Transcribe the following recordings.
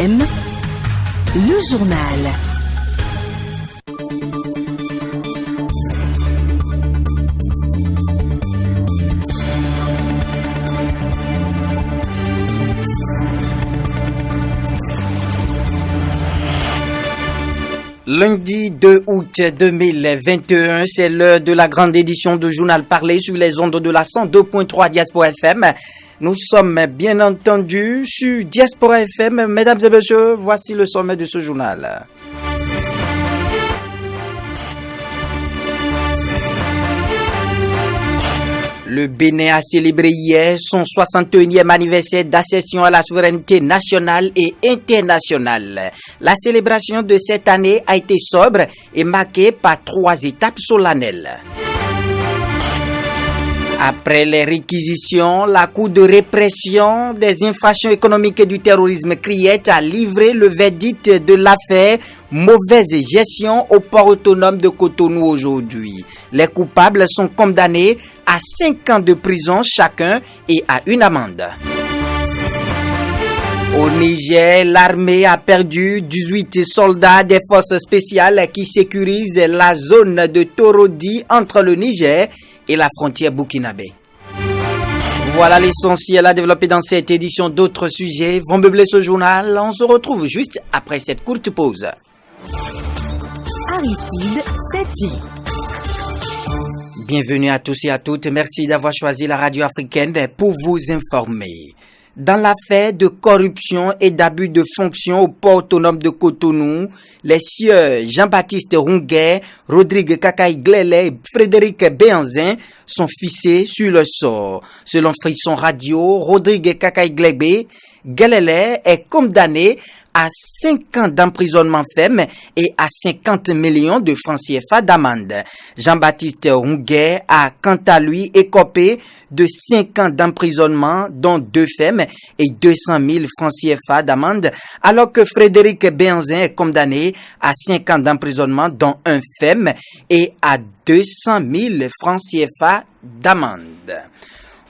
M, le journal. Lundi 2 août 2021, c'est l'heure de la grande édition du journal parlé sur les ondes de la 102.3 Diaspora FM. Nous sommes bien entendu sur Diaspora FM. Mesdames et messieurs, voici le sommet de ce journal. Le Bénin a célébré hier son 61e anniversaire d'accession à la souveraineté nationale et internationale. La célébration de cette année a été sobre et marquée par 3 étapes solennelles. Après les réquisitions, la Cour de répression des infractions économiques et du terrorisme CRIET a livré le verdict de l'affaire mauvaise gestion au port autonome de Cotonou aujourd'hui. Les coupables sont condamnés à 5 ans de prison chacun et à une amende. Au Niger, l'armée a perdu 18 soldats des forces spéciales qui sécurisent la zone de Torodi entre le Niger et la frontière burkinabé. Voilà l'essentiel à développer dans cette édition. D'autres sujets vont meubler ce journal. On se retrouve juste après cette courte pause. Aristide Setchi. Bienvenue à tous et à toutes. Merci d'avoir choisi la radio africaine pour vous informer. Dans l'affaire de corruption et d'abus de fonction au port autonome de Cotonou, les sieurs Jean-Baptiste Runguet, Rodrigue Kakaï-Glele et Frédéric Béanzin sont fixés sur le sort. Selon Frisson Radio, Rodrigue Kakaï-Glele est condamné à 5 ans d'emprisonnement ferme et à 50 millions de francs CFA d'amende. Jean-Baptiste Runguet a quant à lui écopé de 5 ans d'emprisonnement dont 2 fermes et 200 000 francs CFA d'amende, alors que Frédéric Béanzin est condamné à 5 ans d'emprisonnement dont 1 ferme et à 200 000 francs CFA d'amende.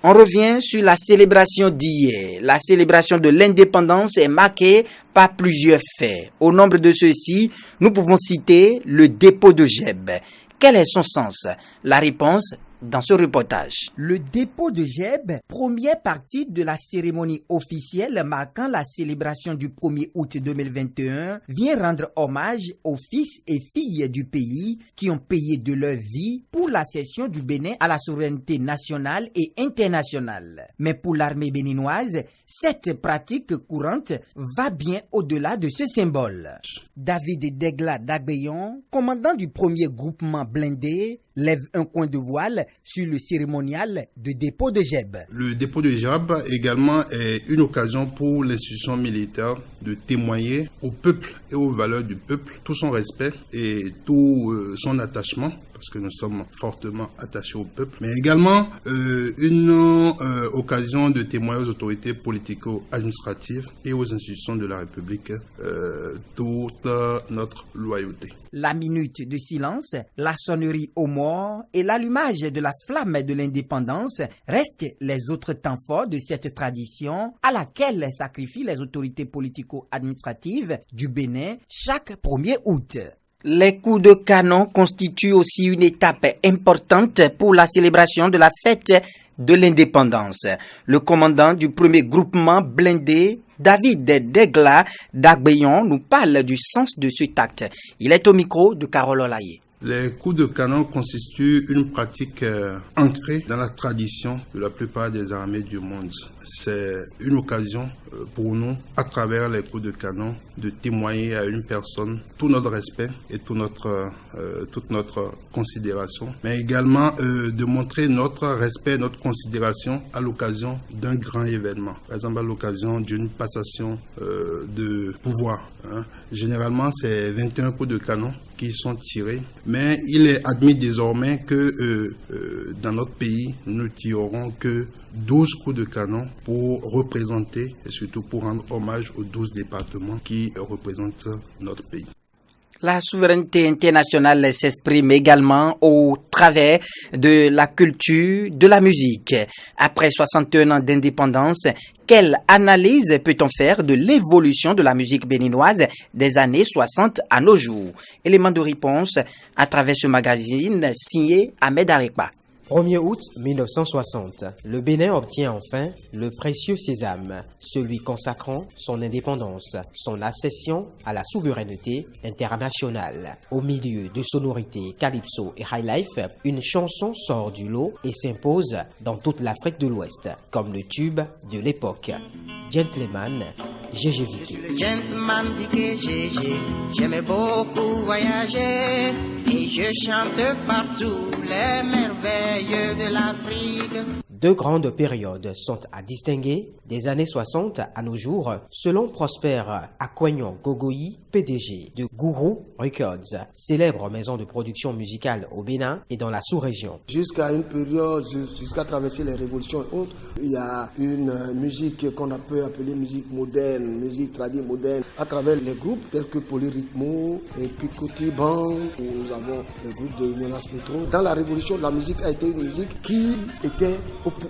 On revient sur la célébration d'hier. La célébration de l'indépendance est marquée par plusieurs faits. Au nombre de ceux-ci, nous pouvons citer le dépôt de Geb. Quel est son sens? La réponse dans ce reportage. Le dépôt de Geb, première partie de la cérémonie officielle marquant la célébration du 1er août 2021, vient rendre hommage aux fils et filles du pays qui ont payé de leur vie pour l'accession du Bénin à la souveraineté nationale et internationale. Mais pour l'armée béninoise, cette pratique courante va bien au-delà de ce symbole. David Degla Dagbeyon, commandant du premier groupement blindé, lève un coin de voile sur le cérémonial de dépôt de Geb. Le dépôt de Geb également est une occasion pour l'institution militaire de témoigner au peuple et aux valeurs du peuple tout son respect et tout son attachement, parce que nous sommes fortement attachés au peuple, mais également une occasion de témoigner aux autorités politico-administratives et aux institutions de la République toute notre loyauté. La minute de silence, la sonnerie aux morts et l'allumage de la flamme de l'indépendance restent les autres temps forts de cette tradition à laquelle sacrifient les autorités politico-administratives du Bénin chaque 1er août. Les coups de canon constituent aussi une étape importante pour la célébration de la fête de l'indépendance. Le commandant du premier groupement blindé, David Degla Dagbeyon, nous parle du sens de cet acte. Il est au micro de Carole Olaye. Les coups de canon constituent une pratique ancrée dans la tradition de la plupart des armées du monde. C'est une occasion pour nous, à travers les coups de canon, de témoigner à une personne tout notre respect et toute notre considération, mais également de montrer notre respect, notre considération à l'occasion d'un grand événement. Par exemple, à l'occasion d'une passation de pouvoir. Généralement, c'est 21 coups de canon qui sont tirés, mais il est admis désormais que dans notre pays, nous ne tirerons que 12 coups de canon pour représenter et surtout pour rendre hommage aux 12 départements qui représentent notre pays. La souveraineté internationale s'exprime également au travers de la culture, de la musique. Après 61 ans d'indépendance, quelle analyse peut-on faire de l'évolution de la musique béninoise des années 60 à nos jours? Élément de réponse à travers ce magazine signé Ahmed Arekba. 1er août 1960, le Bénin obtient enfin le précieux sésame, celui consacrant son indépendance, son accession à la souveraineté internationale. Au milieu de sonorités calypso et highlife, une chanson sort du lot et s'impose dans toute l'Afrique de l'Ouest, comme le tube de l'époque. Gentleman, GG Vicky. Je suis le gentleman Vicky GG, j'aimais beaucoup voyager et je chante partout les merveilles de l'Afrique. Deux grandes périodes sont à distinguer des années 60 à nos jours, selon Prosper Akwenyon Gogoyi, PDG de Gourou Records, célèbre maison de production musicale au Bénin et dans la sous-région. Jusqu'à une période, jusqu'à traverser les révolutions et autres, il y a une musique qu'on peut appeler musique moderne, musique tradie moderne, à travers les groupes tels que Polyrythmo et Picoti Band, nous avons le groupe de Jonas Petro. Dans la révolution, la musique a été une musique qui était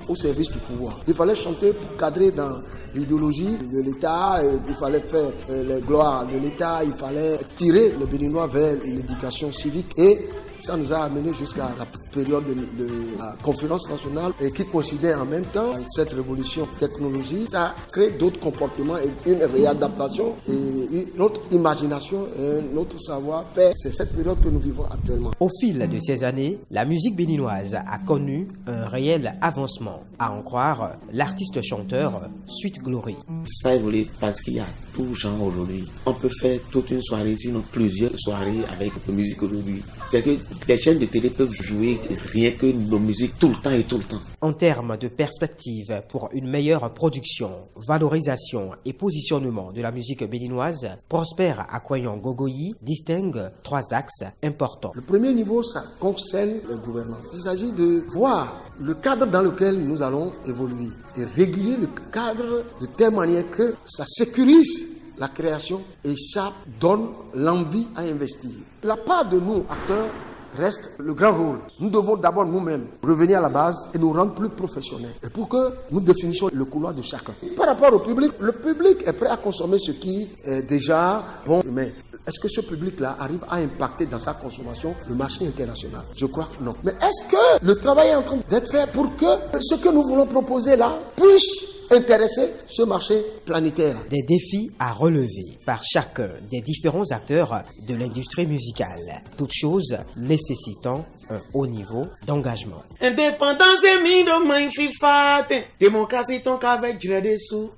au service du pouvoir. Il fallait chanter pour cadrer dans l'idéologie de l'État, il fallait faire les gloires de l'État, il fallait tirer les Béninois vers l'éducation civique et ça nous a amené jusqu'à la période de la conférence nationale et qui coïncidait en même temps cette révolution technologique. Ça crée d'autres comportements et une réadaptation et une autre imagination et un autre savoir-faire. C'est cette période que nous vivons actuellement. Au fil de ces années, la musique béninoise a connu un réel avancement. À en croire l'artiste-chanteur Sweet Glory. Ça évolue parce qu'il y a tout genre aujourd'hui. On peut faire toute une soirée, sinon plusieurs soirées avec la musique aujourd'hui. C'est que les chaînes de télé peuvent jouer rien que nos musiques tout le temps et tout le temps. En termes de perspective pour une meilleure production, valorisation et positionnement de la musique béninoise, Prosper Akwenyon Gogoyi distingue 3 axes importants. Le premier niveau, ça concerne le gouvernement. Il s'agit de voir le cadre dans lequel nous allons évoluer et réguler le cadre de telle manière que ça sécurise la création et ça donne l'envie à investir. La part de nous, acteurs, reste le grand rôle. Nous devons d'abord nous-mêmes revenir à la base et nous rendre plus professionnels. Et pour que nous définissions le couloir de chacun. Par rapport au public, le public est prêt à consommer ce qui est déjà bon. Mais est-ce que ce public-là arrive à impacter dans sa consommation le marché international? Je crois que non. Mais est-ce que le travail est en train d'être fait pour que ce que nous voulons proposer là puisse intéresser ce marché planétaire? Des défis à relever par chacun des différents acteurs de l'industrie musicale. Toutes choses nécessitant un haut niveau d'engagement. Indépendance et mine FIFA, démocratie ton qu'avec dessous.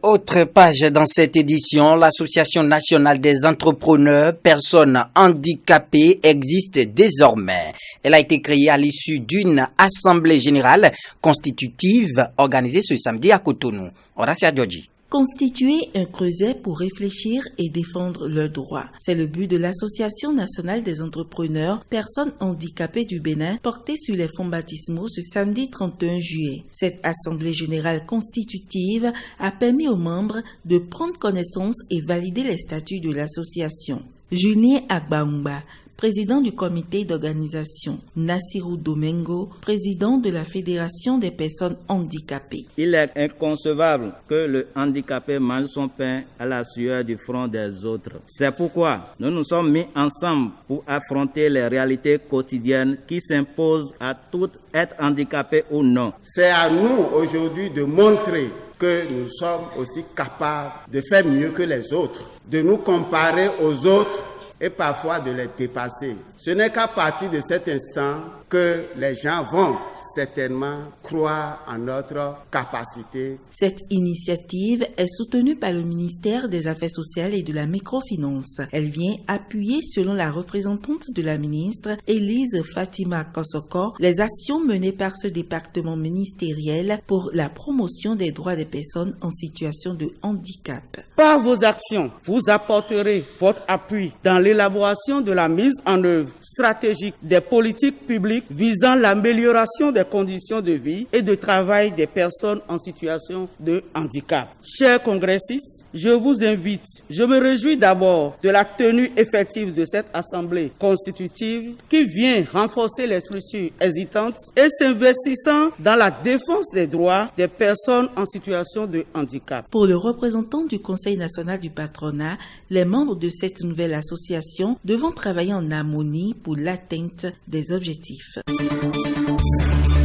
Autre page dans cette édition, l'Association nationale des entrepreneurs personnes handicapées existe désormais. Elle a été créée à l'issue d'une assemblée générale constitutive organisée ce samedi à Cotonou. Horacia Djodji. Constituer un creuset pour réfléchir et défendre leurs droits. C'est le but de l'Association nationale des entrepreneurs personnes handicapées du Bénin portée sur les fonds baptismaux ce samedi 31 juillet. Cette assemblée générale constitutive a permis aux membres de prendre connaissance et valider les statuts de l'association. Julien Agbaoumba, président du comité d'organisation, Nassirou Domingo, président de la Fédération des personnes handicapées. Il est inconcevable que le handicapé mange son pain à la sueur du front des autres. C'est pourquoi nous nous sommes mis ensemble pour affronter les réalités quotidiennes qui s'imposent à tout être handicapé ou non. C'est à nous aujourd'hui de montrer que nous sommes aussi capables de faire mieux que les autres, de nous comparer aux autres et parfois de les dépasser. Ce n'est qu'à partir de cet instant que les gens vont certainement croire en notre capacité. Cette initiative est soutenue par le ministère des Affaires sociales et de la microfinance. Elle vient appuyer, selon la représentante de la ministre, Élise Fatima Kosoko, les actions menées par ce département ministériel pour la promotion des droits des personnes en situation de handicap. Par vos actions, vous apporterez votre appui dans l'élaboration de la mise en œuvre stratégique des politiques publiques visant l'amélioration des conditions de vie et de travail des personnes en situation de handicap. Chers congressistes, je vous invite, je me réjouis d'abord de la tenue effective de cette assemblée constitutive qui vient renforcer les structures hésitantes et s'investissant dans la défense des droits des personnes en situation de handicap. Pour le représentant du Conseil national du patronat, les membres de cette nouvelle association devront travailler en harmonie pour l'atteinte des objectifs.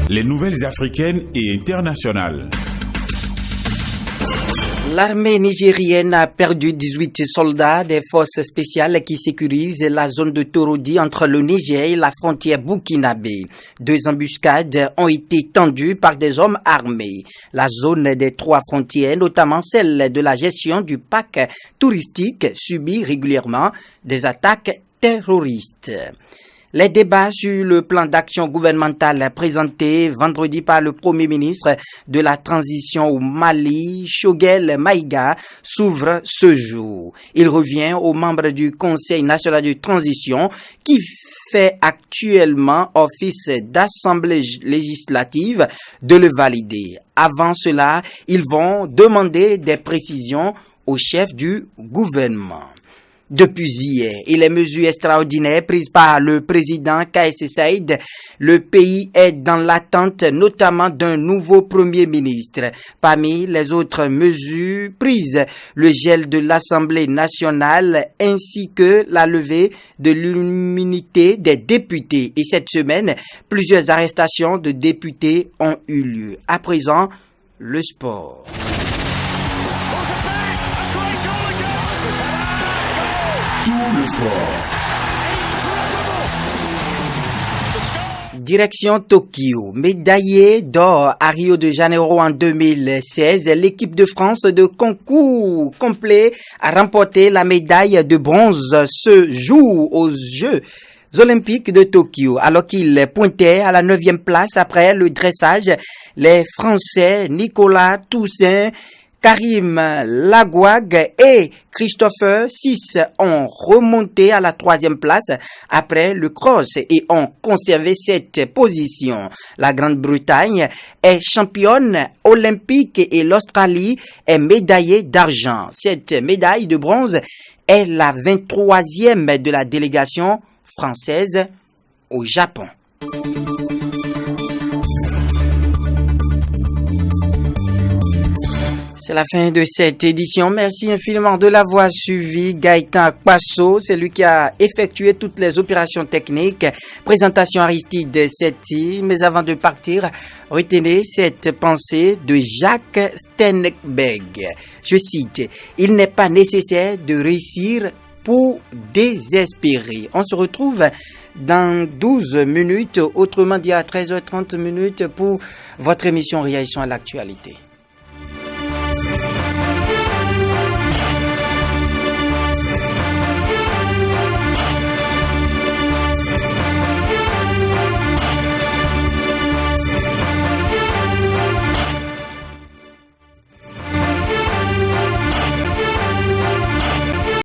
Les nouvelles africaines et internationales. L'armée nigérienne a perdu 18 soldats des forces spéciales qui sécurisent la zone de Torodi entre le Niger et la frontière burkinabé. 2 embuscades ont été tendues par des hommes armés. La zone des 3 frontières, notamment celle de la gestion du parc touristique, subit régulièrement des attaques terroristes. Les débats sur le plan d'action gouvernemental présenté vendredi par le Premier ministre de la transition au Mali, Choguel Maïga, s'ouvrent ce jour. Il revient aux membres du Conseil national de transition qui fait actuellement office d'assemblée législative de le valider. Avant cela, ils vont demander des précisions au chef du gouvernement. Depuis hier et les mesures extraordinaires prises par le président Kais Saied, le pays est dans l'attente notamment d'un nouveau premier ministre. Parmi les autres mesures prises, le gel de l'Assemblée nationale ainsi que la levée de l'immunité des députés. Et cette semaine, plusieurs arrestations de députés ont eu lieu. À présent, le sport. Le sport. Direction Tokyo. Médaillée d'or à Rio de Janeiro en 2016, l'équipe de France de concours complet a remporté la médaille de bronze ce jour aux Jeux Olympiques de Tokyo. Alors qu'il pointait à la 9e place après le dressage, les Français Nicolas Toussaint, Karim Lagouag et Christopher Sis ont remonté à la 3e place après le cross et ont conservé cette position. La Grande-Bretagne est championne olympique et l'Australie est médaillée d'argent. Cette médaille de bronze est la 23e de la délégation française au Japon. C'est la fin de cette édition. Merci infiniment de l'avoir suivi. Gaëtan Kwasso, c'est lui qui a effectué toutes les opérations techniques. Présentation Aristide Setti. Mais avant de partir, retenez cette pensée de Jacques Steinbeck. Je cite, « Il n'est pas nécessaire de réussir pour désespérer. » On se retrouve dans 12 minutes, autrement dit à 13h30 pour votre émission Réaction à l'actualité.